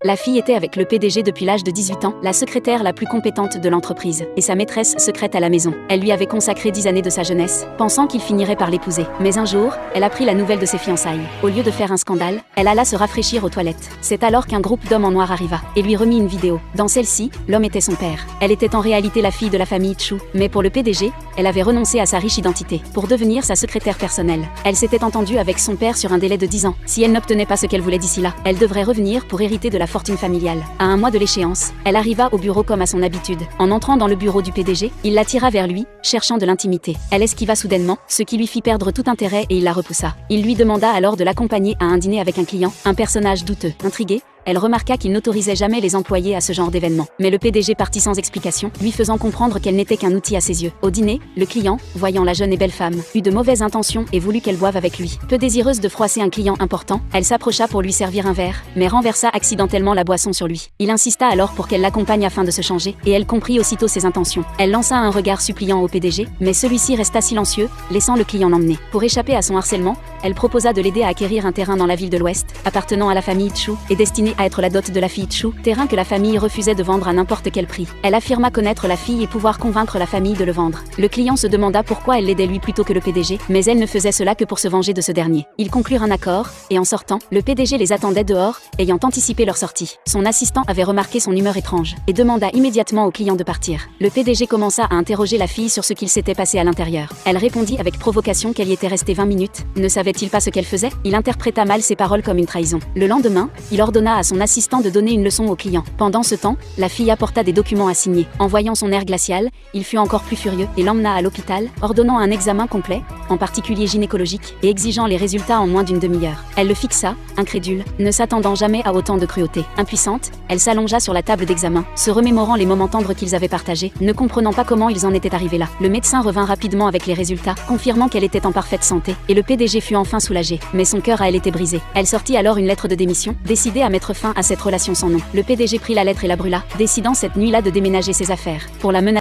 La fille était avec le PDG depuis l'âge de 18 ans, la secrétaire la plus compétente de l'entreprise, et sa maîtresse secrète à la maison. Elle lui avait consacré 10 années de sa jeunesse, pensant qu'il finirait par l'épouser. Mais un jour, elle apprit la nouvelle de ses fiançailles. Au lieu de faire un scandale, elle alla se rafraîchir aux toilettes. C'est alors qu'un groupe d'hommes en noir arriva, et lui remit une vidéo. Dans celle-ci, l'homme était son père. Elle était en réalité la fille de la famille Chu, mais pour le PDG, elle avait renoncé à sa riche identité, pour devenir sa secrétaire personnelle. Elle s'était entendue avec son père sur un délai de 10 ans. Si elle n'obtenait pas ce qu'elle voulait d'ici là, elle devrait revenir pour hériter de la fortune familiale. À un mois de l'échéance, elle arriva au bureau comme à son habitude. En entrant dans le bureau du PDG, il l'attira vers lui, cherchant de l'intimité. Elle esquiva soudainement, ce qui lui fit perdre tout intérêt et il la repoussa. Il lui demanda alors de l'accompagner à un dîner avec un client, un personnage douteux. Intriguée, elle remarqua qu'il n'autorisait jamais les employés à ce genre d'événement. Mais le PDG partit sans explication, lui faisant comprendre qu'elle n'était qu'un outil à ses yeux. Au dîner, le client, voyant la jeune et belle femme, eut de mauvaises intentions et voulut qu'elle boive avec lui. Peu désireuse de froisser un client important, elle s'approcha pour lui servir un verre, mais renversa accidentellement la boisson sur lui. Il insista alors pour qu'elle l'accompagne afin de se changer, et elle comprit aussitôt ses intentions. Elle lança un regard suppliant au PDG, mais celui-ci resta silencieux, laissant le client l'emmener. Pour échapper à son harcèlement, elle proposa de l'aider à acquérir un terrain dans la ville de l'Ouest, appartenant à la famille Chu, et destiné à être la dot de la fille Chu, terrain que la famille refusait de vendre à n'importe quel prix. Elle affirma connaître la fille et pouvoir convaincre la famille de le vendre. Le client se demanda pourquoi elle l'aidait lui plutôt que le PDG, mais elle ne faisait cela que pour se venger de ce dernier. Ils conclurent un accord, et en sortant, le PDG les attendait dehors, ayant anticipé leur sortie. Son assistant avait remarqué son humeur étrange, et demanda immédiatement au client de partir. Le PDG commença à interroger la fille sur ce qu'il s'était passé à l'intérieur. Elle répondit avec provocation qu'elle y était restée 20 minutes. Ne savait-il pas ce qu'elle faisait? Il interpréta mal ses paroles comme une trahison. Le lendemain, il ordonna à son assistant de donner une leçon au client. Pendant ce temps, la fille apporta des documents à signer. En voyant son air glacial, il fut encore plus furieux et l'emmena à l'hôpital, ordonnant un examen complet, en particulier gynécologique, et exigeant les résultats en moins d'une demi-heure. Elle le fixa, incrédule, ne s'attendant jamais à autant de cruauté. Impuissante, elle s'allongea sur la table d'examen, se remémorant les moments tendres qu'ils avaient partagés, ne comprenant pas comment ils en étaient arrivés là. Le médecin revint rapidement avec les résultats, confirmant qu'elle était en parfaite santé, et le PDG fut enfin soulagé. Mais son cœur à elle était brisé. Elle sortit alors une lettre de démission, décidée à mettre fin à cette relation sans nom. Le PDG prit la lettre et la brûla, décidant cette nuit-là de déménager ses affaires. Pour la menacer